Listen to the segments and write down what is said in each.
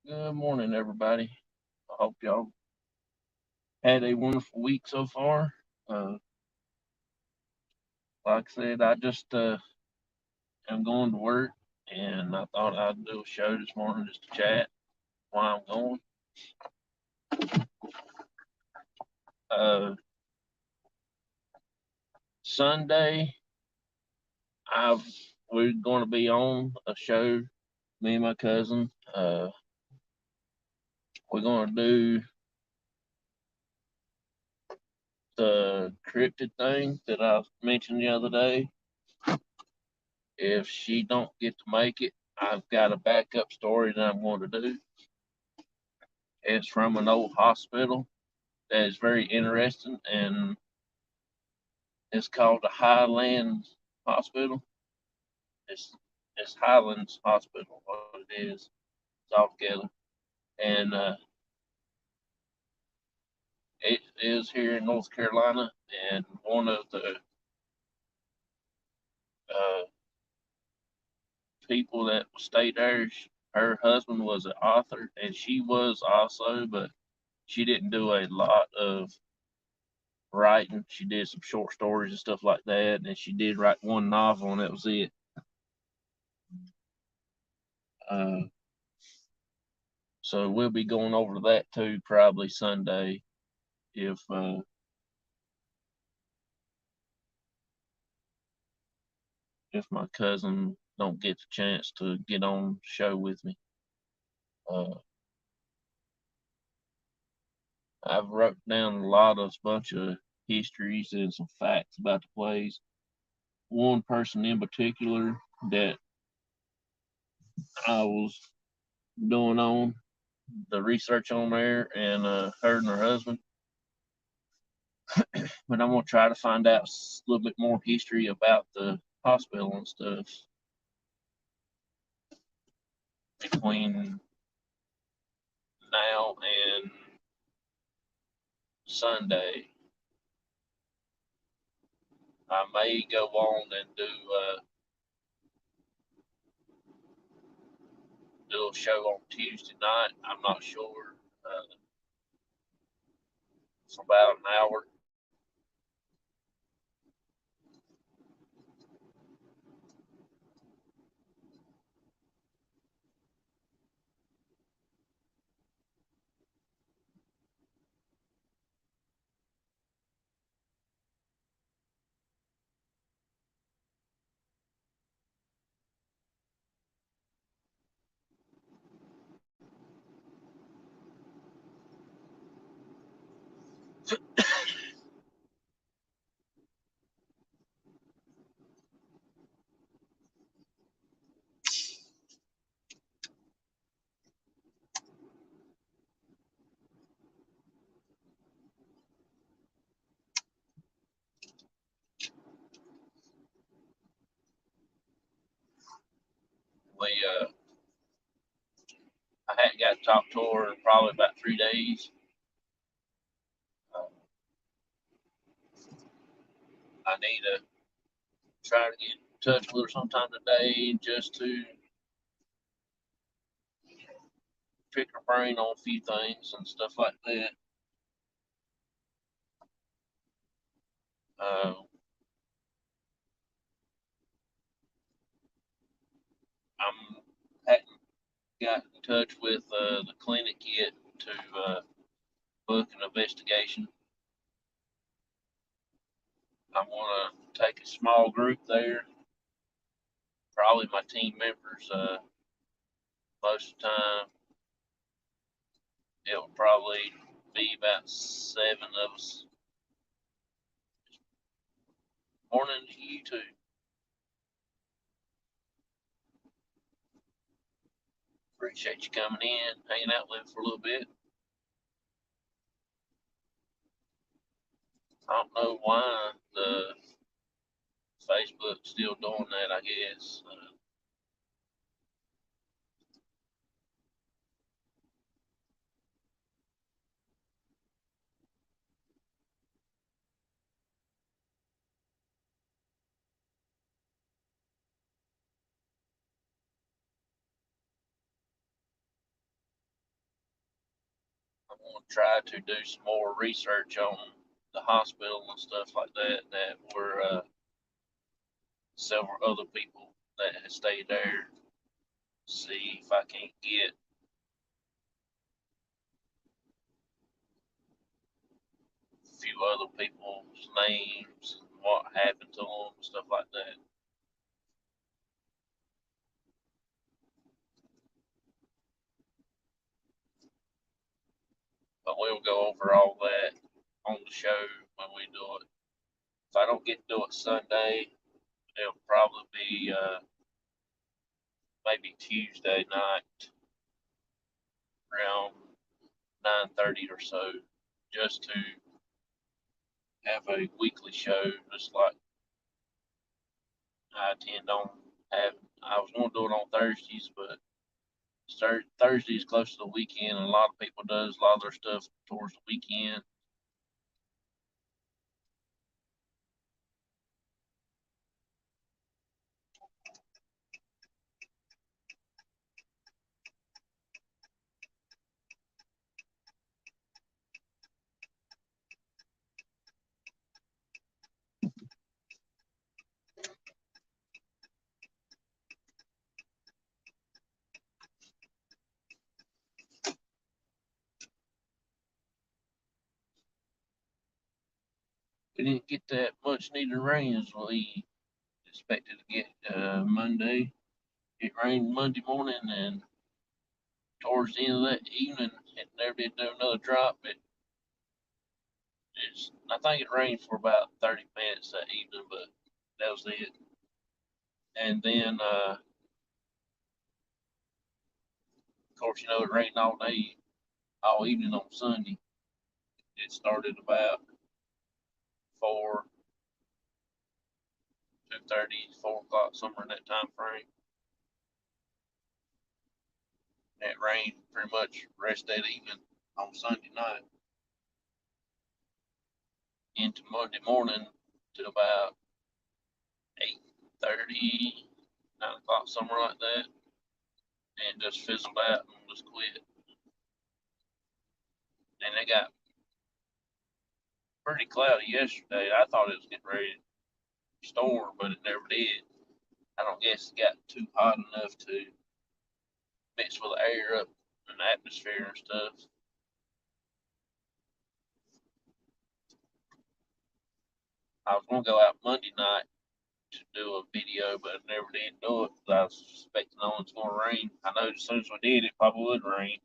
Good morning, everybody. I hope y'all had a wonderful week so far. Uh, like I said, I just am going to work, and I thought I'd do a show this morning just to chat while I'm going. Uh, Sunday, I've we're going to be on a show. Me and my cousin. We're going to do the cryptid thing that I mentioned the other day. If she don't get to make it, I've got a backup story that I'm going to do. It's from an old hospital that is very interesting, and it's called the Highlands Hospital. It's it's Highlands Hospital, what it is. It's all together, and it is here in North Carolina. And one of the uh, people that stayed there, her husband was an author, and she was also, but she didn't do a lot of writing. She did some short stories and stuff like that, and she did write one novel, and that was it. Uh, so we'll be going over that too, probably Sunday, if my cousin don't get the chance to get on the show with me. Uh, I've wrote down a lot of bunch of histories and some facts about the place. One person in particular that I was doing on the research on there, and her and her husband. But I'm gonna try to find out a little bit more history about the hospital and stuff between now and Sunday. I may go on and do a show on Tuesday night. I'm not sure. It's about an hour. We I hadn't got to talk to her in probably about 3 days. Uh, I need to try to get in touch with her sometime today just to pick her brain on a few things and stuff like that. Uh, I'm hadn't got in touch with the clinic yet to book an investigation. I'm gonna take a small group there, probably my team members. Most of the time, it'll probably be about 7 of us. Morning to you too. Appreciate you coming in, hanging out with for a little bit. I don't know why the Facebook's still doing that. I guess want to try to do some more research on the hospital and stuff like that. That were several other people that had stayed there. See if I can't get a few other people's names and what happened to them and stuff like that. But we'll go over all that on the show when we do it. If I don't get to do it Sunday, it'll probably be maybe Tuesday night around 9:30 or so, just to have a weekly show, just like I intend on having. I was going to do it on Thursdays, but Thursday is close to the weekend, and a lot of people does a lot of their stuff towards the weekend. We didn't get that much needed rain as we expected to get Monday. It rained Monday morning, and towards the end of that evening, it never did do another drop. I think it rained for about 30 minutes that evening, but that was it. And then, of course, it rained all day, all evening on Sunday. It started about 4, 2:30, 4 o'clock, somewhere in that time frame. And it rained pretty much the rest of that evening on Sunday night into Monday morning to about 8:30, 9 o'clock, somewhere like that, and just fizzled out and just quit. And it got pretty cloudy yesterday. I thought it was getting ready to storm, but it never did. I don't guess it got too hot enough to mix with the air up in the atmosphere and stuff. I was gonna go out Monday night to do a video, but I never did do it because I was suspecting it was gonna rain. I know as soon as we did, it probably would rain.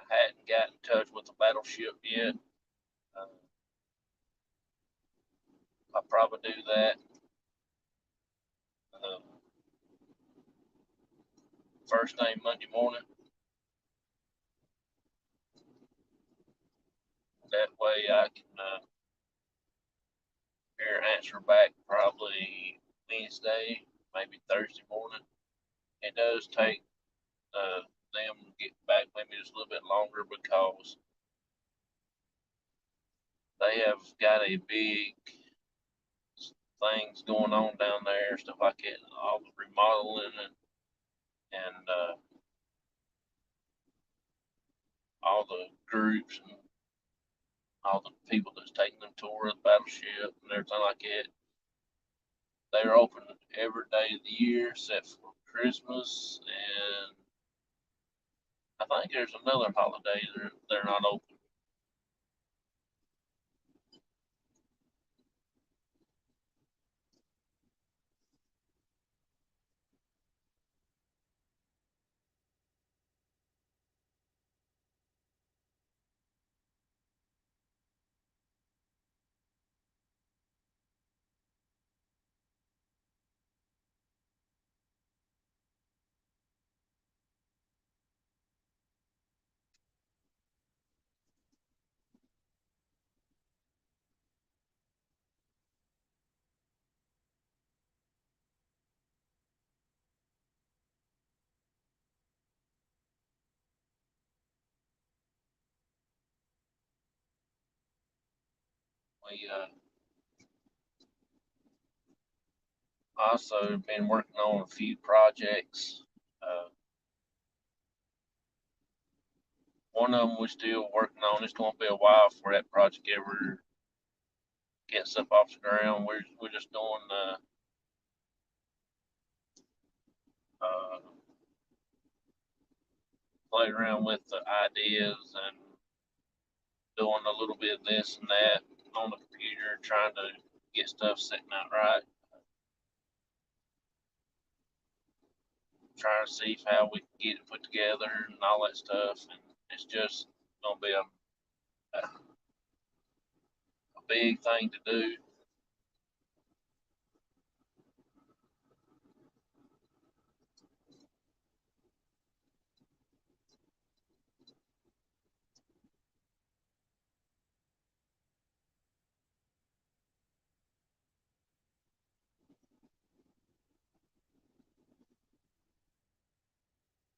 I hadn't got in touch with the battleship yet. Uh, I'll probably do that uh, first thing Monday morning. That way I can hear an answer back probably Wednesday, maybe Thursday morning. It does take them to get back maybe just a little bit longer because they have got a big things going on down there, stuff like that, all the remodeling and all the groups and all the people that's taking them tour of the battleship and everything like that. They're open every day of the year except for Christmas, and I think there's another holiday they're not open. We also been working on a few projects. Uh, One of them we're still working on. It's going to be a while before that project ever gets up off the ground. We're just doing uh, play around with the ideas and doing a little bit of this and that on the computer, trying to get stuff setting out right, trying to see how we can get it put together and all that stuff. And it's just gonna be a big thing to do.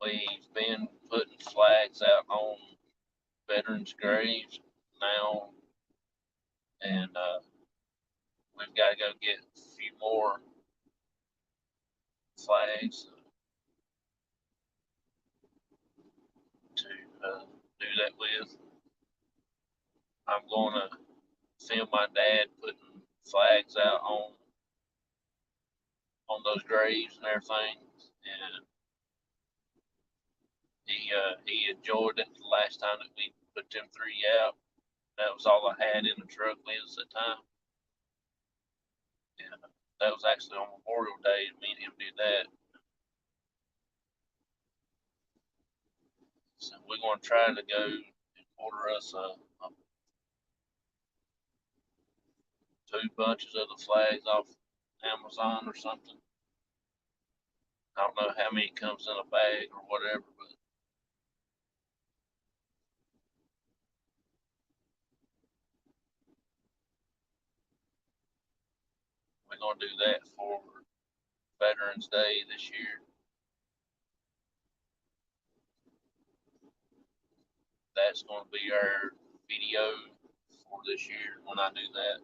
We've been putting flags out on veterans' graves now, and we've got to go get a few more flags to do that with. I'm going to film my dad putting flags out on those graves and everything, and he enjoyed it the last time that we put them three out. That was all I had in the truck with us at the time, and that was actually on Memorial Day. Me and him did that. So we're going to try to go and order us a two bunches of the flags off Amazon or something. I don't know how many comes in a bag or whatever, but we're going to do that for Veterans Day this year. That's going to be our video for this year when I do that.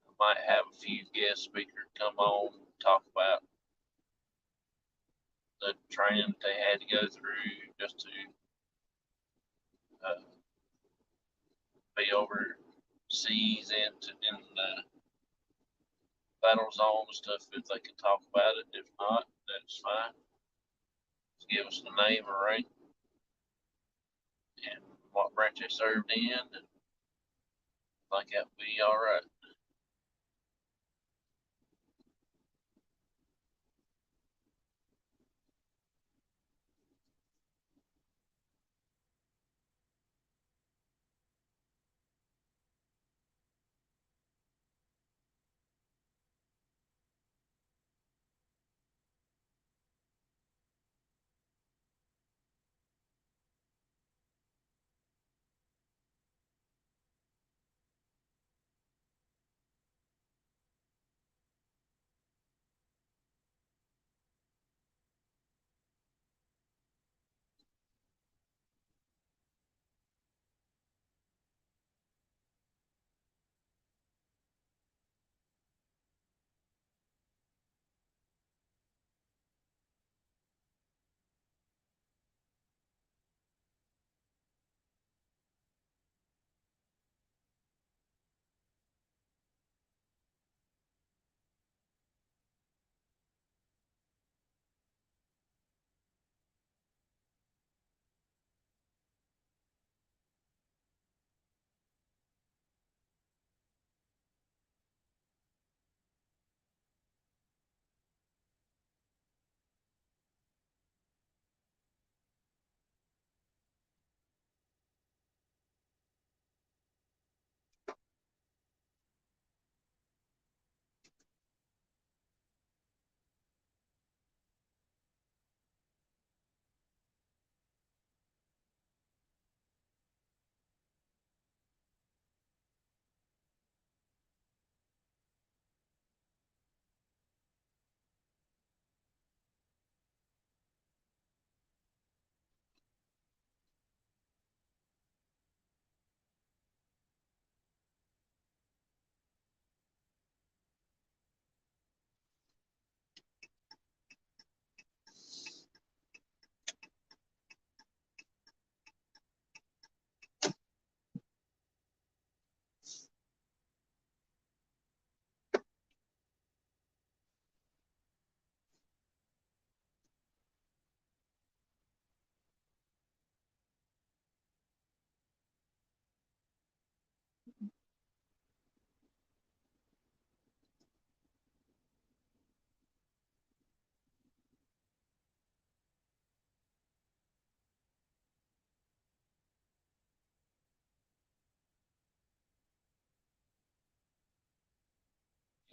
I might have a few guest speakers come on and talk about the training they had to go through just to uh, be overseas and in the battle zone and stuff. If they can talk about it, if not, that's fine. Just give us the name and rank and what branch they served in, and I think that'll be all right.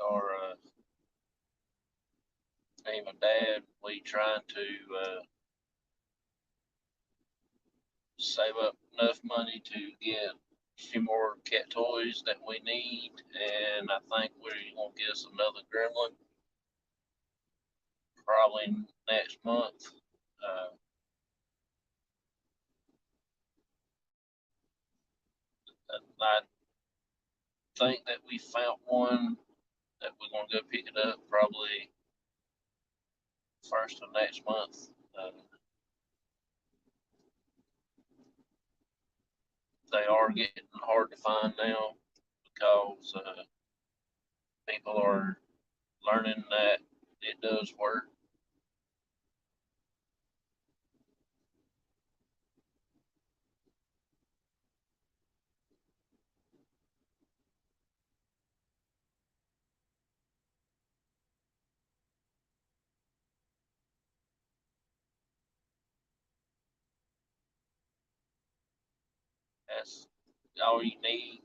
are, me and my dad, we trying to save up enough money to get a few more cat toys that we need, and I think we're gonna get us another gremlin probably next month. Uh, I think that we found one that we're gonna go pick it up probably first of next month. They are getting hard to find now because people are learning that it does work. That's all you need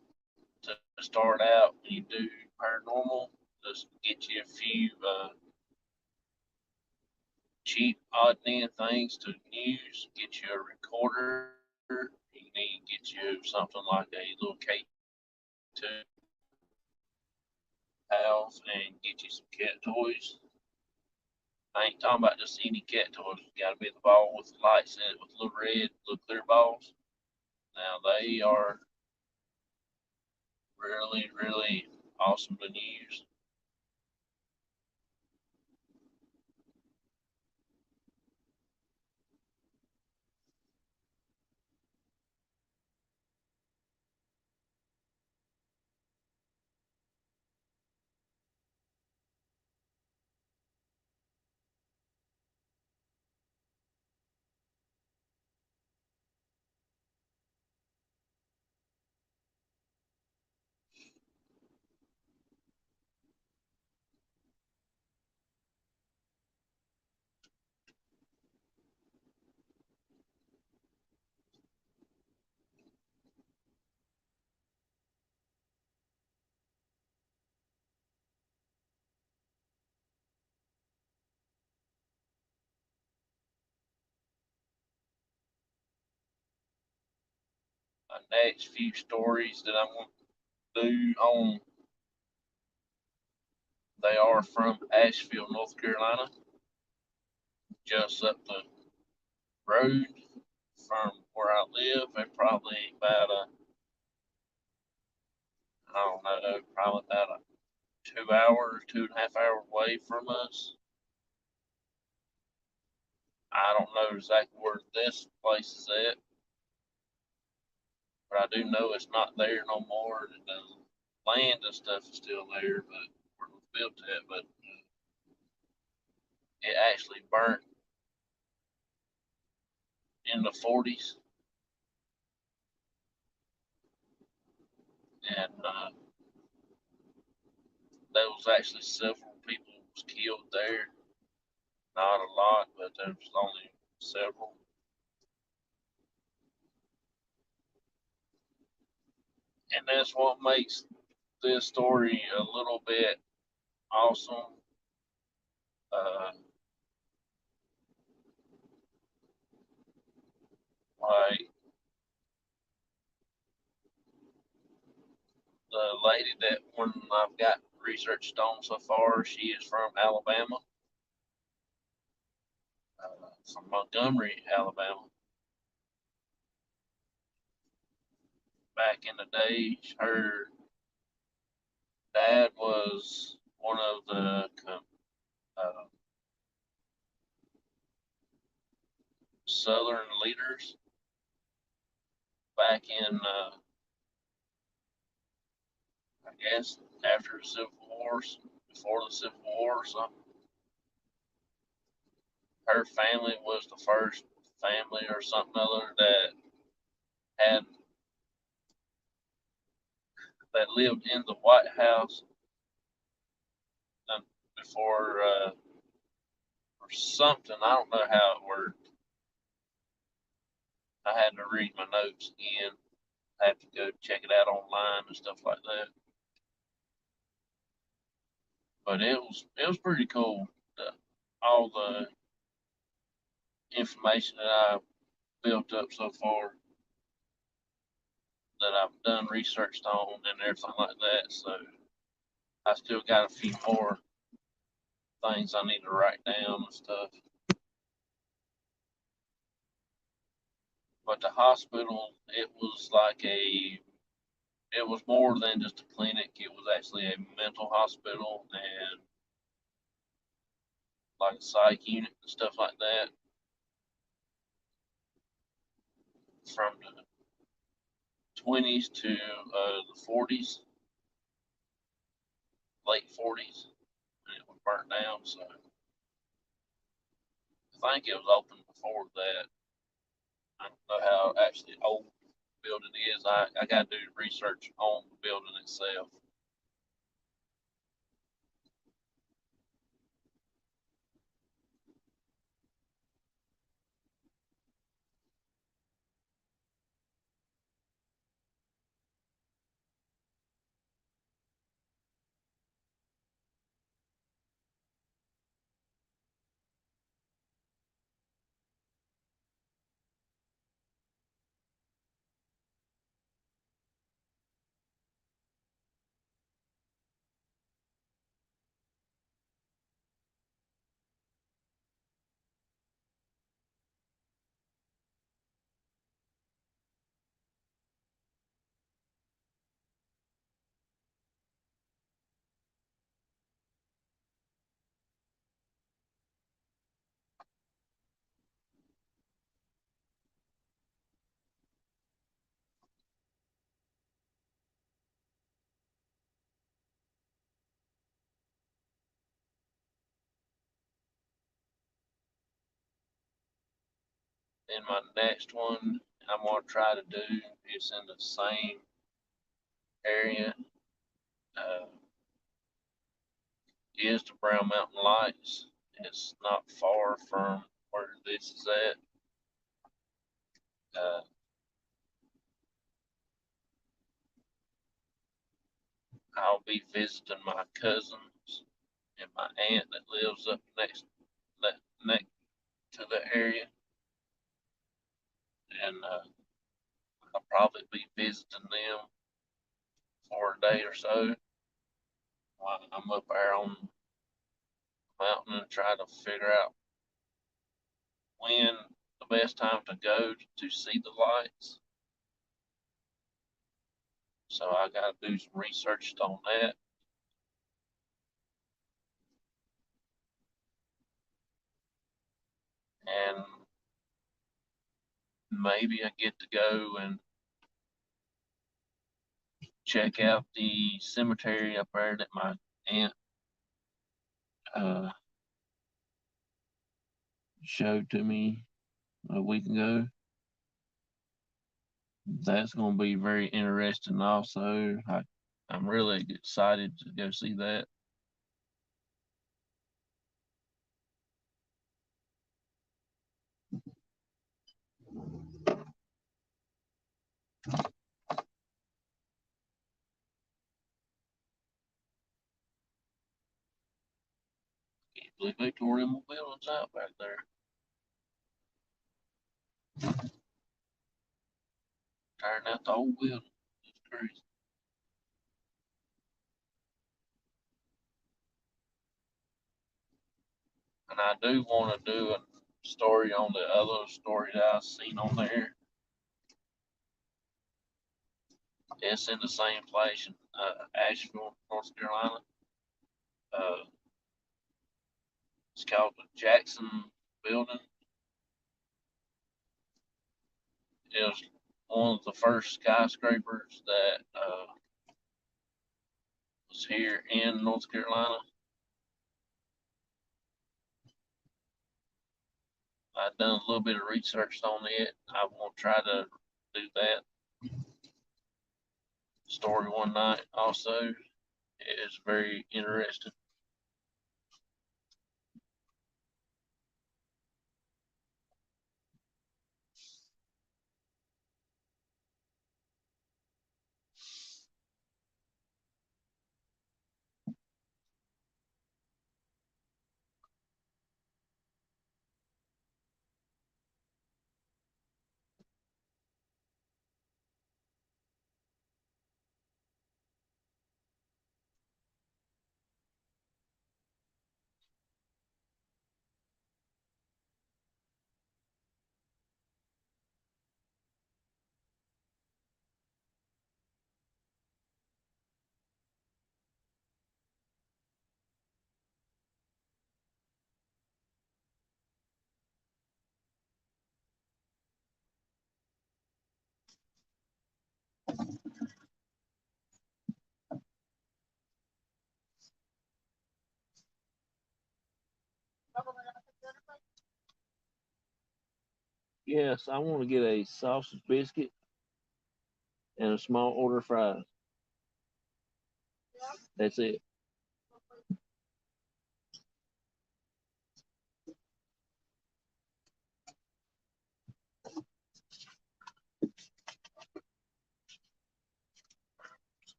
to start out when you do paranormal. Just get you a few cheap odd end things to use. Get you a recorder. You need to get you something like a little K2 house and get you some cat toys. I ain't talking about just any cat toys. You gotta be the ball with lights in it with little red, little clear balls. Now they are really, really awesome to use. My next few stories that I'm going to do on, they are from Asheville, North Carolina, just up the road from where I live, and probably about I don't know, probably about a 2 hour, 2.5 hour away from us. I don't know exactly where this place is at, but I do know it's not there no more. The land and stuff is still there, but where it was built at, but it actually burnt in the 40s, and there was actually several people was killed there. Not a lot, but there was only several, and that's what makes this story a little bit awesome. Uh, like the lady that one I've got researched on so far, she is from Alabama, from Montgomery, Alabama. Back in the day, her dad was one of the uh, Southern leaders back in, I guess, after the Civil Wars, before the Civil War or something. Her family was the first family or something other that had that lived in the White House before or something. I don't know how it worked. I had to read my notes again. I had to go check it out online and stuff like that. But it was pretty cool. All the information that I've built up so far, that I've done research on and everything like that. So I still got a few more things I need to write down and stuff. But the hospital, it was more than just a clinic. It was actually a mental hospital and like a psych unit and stuff like that from the 20s to the 40s, late 40s, and it was burnt down. So I think it was open before that. I don't know how actually old the building is. I got to do research on the building itself. Then my next one I'm going to try to do is in the same area. Uh, is the Brown Mountain Lights. It's not far from where this is at. Uh, I'll be visiting my cousins and my aunt that lives up next to the area, and I'll probably be visiting them for a day or so while I'm up there on the mountain and try to figure out when the best time to go to see the lights. So I got to do some research on that, and maybe I get to go and check out the cemetery up there that my aunt uh, showed to me a week ago. That's going to be very interesting. Also, I'm really excited to go see that. Can't believe they tore them buildings out back there. Tearing out the old building. It's crazy. And I do want to do a story on the other story that I've seen on there. It's in the same place in Asheville, North Carolina. Uh, it's called the Jackson Building. It was one of the first skyscrapers that was here in North Carolina. I've done a little bit of research on it. I want to try to do that story one night also. It's very interesting. Yes, I want to get a sausage biscuit and a small order of fries. That's it.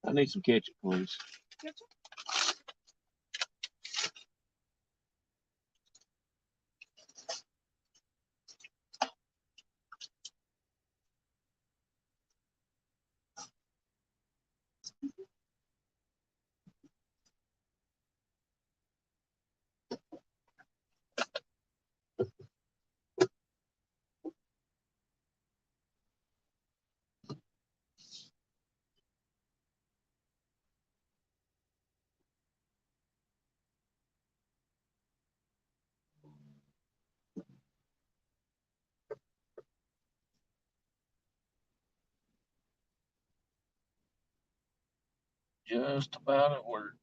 I need some ketchup, please. Just about at work.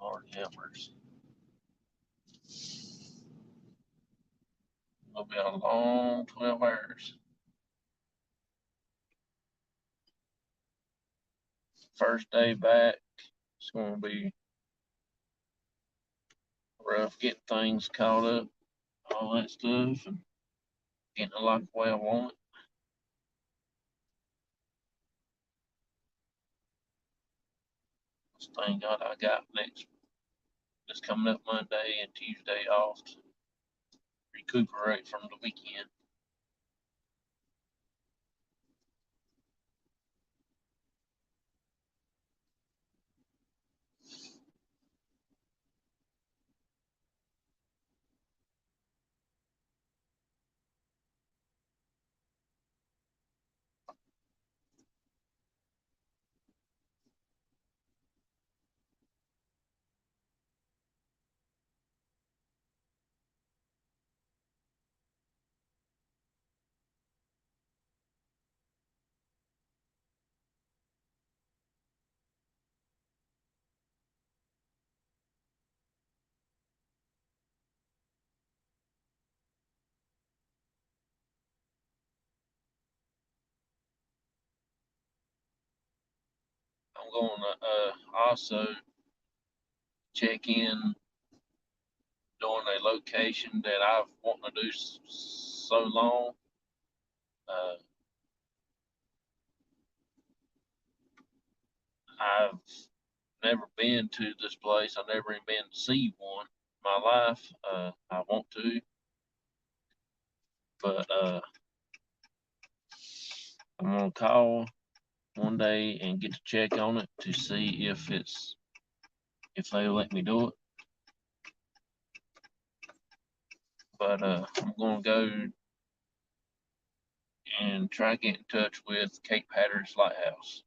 Lord have mercy. It'll be a long 12 hours. First day back, it's going to be rough getting things caught up, all that stuff, and getting it like the way I want it. Just thank God I got this coming up Monday and Tuesday off to recuperate from the weekend. I'm going to also check in doing a location that I've wanted to do so long. Uh, I've never been to this place. I've never even been to see one in my life. I want to, but I'm gonna call one day and get to check on it to see if they let me do it. But I'm gonna go and try to get in touch with Cape Hatteras Lighthouse.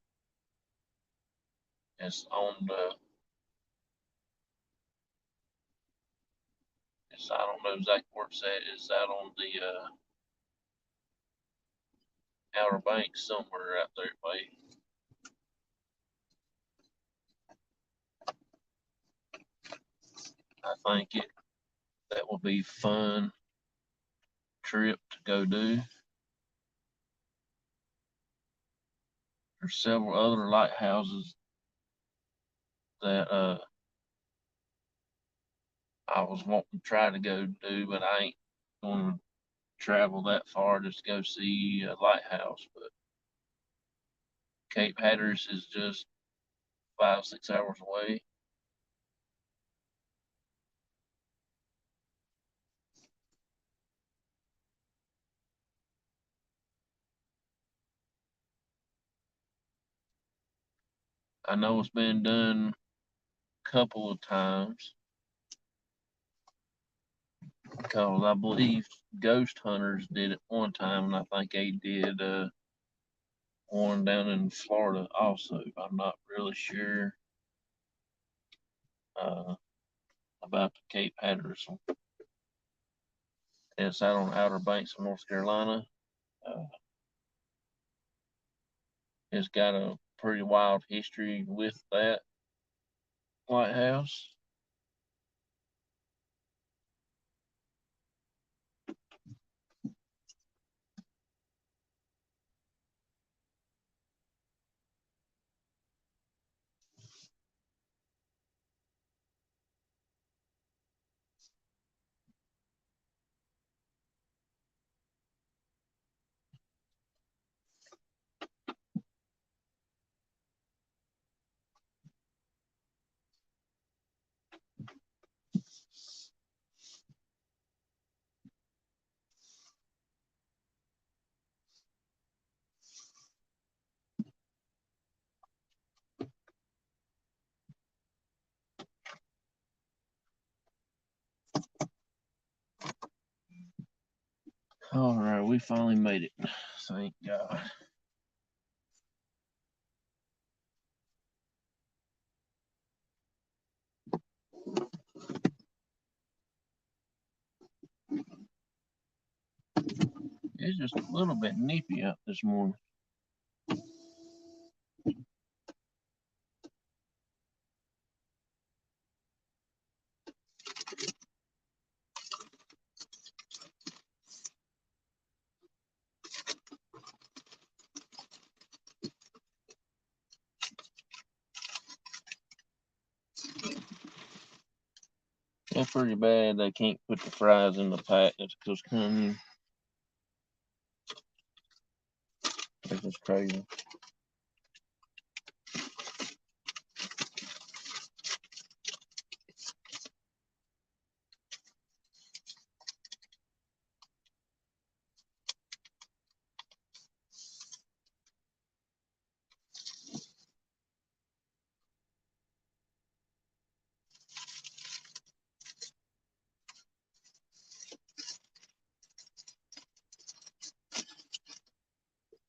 It's on the I don't know exactly where it's at. It's out on the Outer Banks somewhere out there way. I think that will be fun trip to go do. There's several other lighthouses that I was wanting to try to go do, but I ain't going to travel that far just to go see a lighthouse. But Cape Hatteras is just 5 6 hours away. I know it's been done a couple of times because I believe Ghost Hunters did it one time, and I think they did one down in Florida also. I'm not really sure uh, about the Cape Hatteras one. It's out on the Outer Banks of North Carolina. Uh, it's got a pretty wild history with that lighthouse. All right, we finally made it. Thank God. It's just a little bit nippy out this morning. It's pretty bad they can't put the fries in the pack that's just coming. It's just crazy.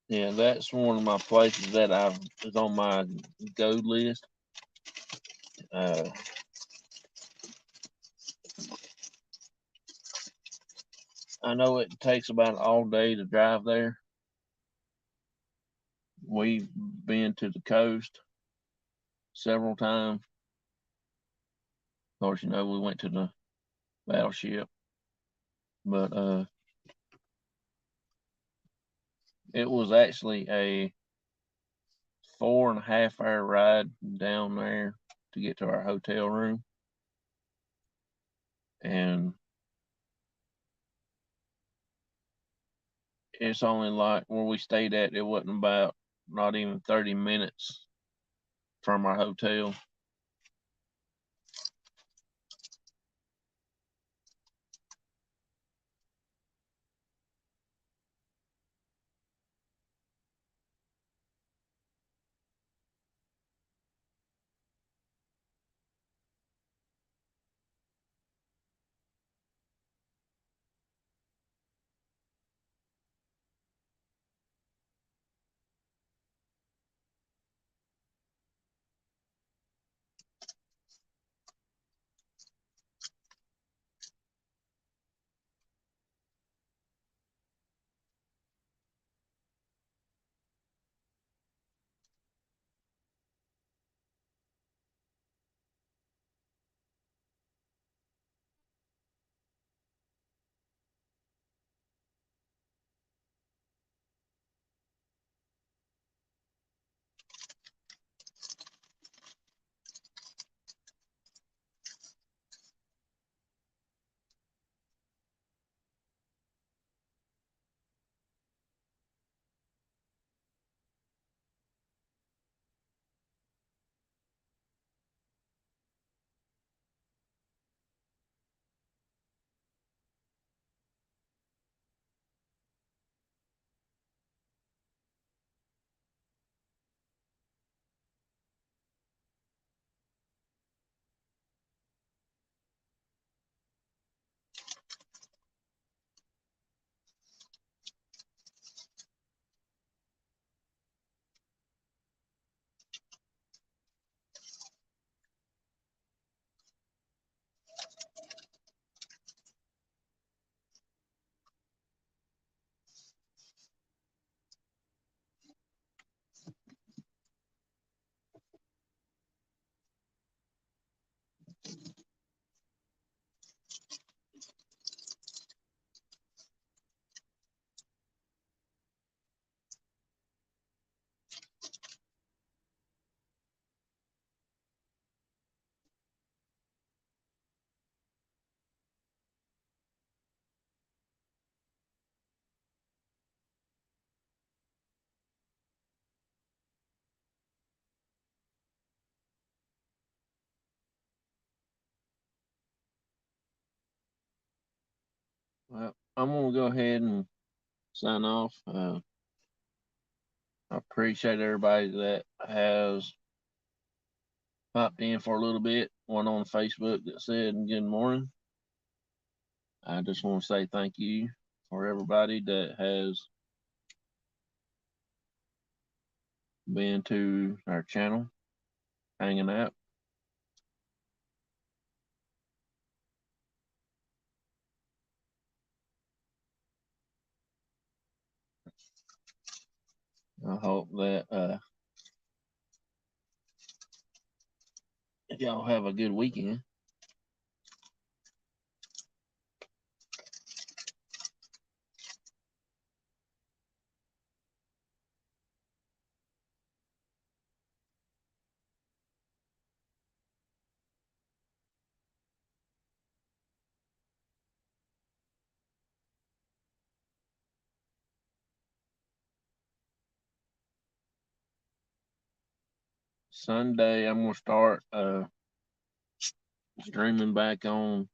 Yeah, that's one of my places that I is on my go list. Uh, I know it takes about all day to drive there. We've been to the coast several times. Of course, you know we went to the battleship, but it was actually a 4.5 hour ride down there to get to our hotel room, and it's only like where we stayed at. It wasn't about not even 30 minutes from our hotel. I'm gonna go ahead and sign off. I appreciate everybody that has popped in for a little bit. One on Facebook that said good morning. I just want to say thank you for everybody that has been to our channel, hanging out. I hope that y'all have a good weekend. Sunday, I'm gonna start streaming back on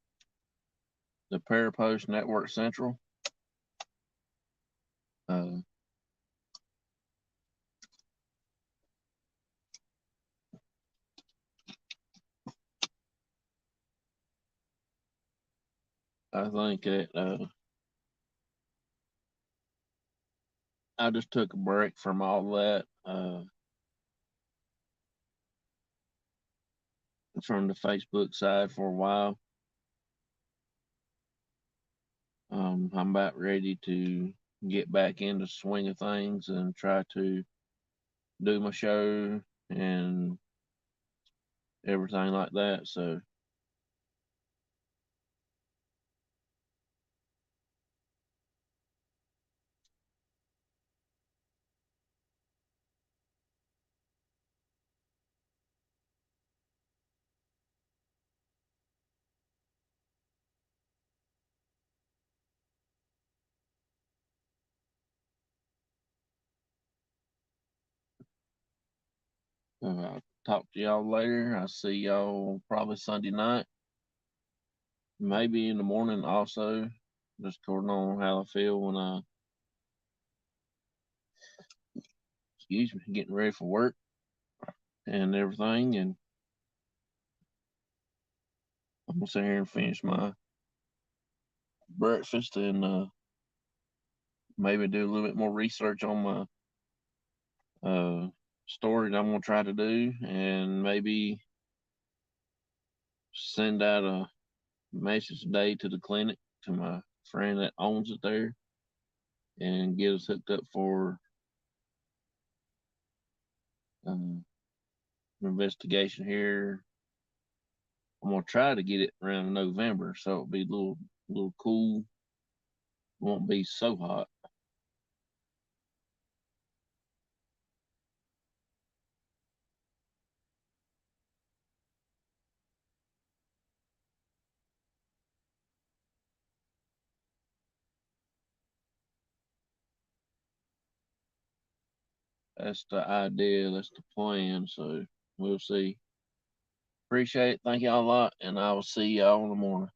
the Parapost Network Central. Uh, I think that I just took a break from all that from the Facebook side for a while. I'm about ready to get back into the swing of things and try to do my show and everything like that. So I'll talk to y'all later. I'll see y'all probably Sunday night, maybe in the morning also, just according on how I feel when excuse me, getting ready for work and everything. And I'm gonna sit here and finish my breakfast and maybe do a little bit more research on my story that I'm gonna try to do, and maybe send out a message today to the clinic to my friend that owns it there and get us hooked up for an investigation here. I'm gonna try to get it around November, so it'll be a little cool. Won't be so hot. That's the idea. That's the plan. So we'll see. Appreciate it. Thank y'all a lot, and I will see y'all in the morning.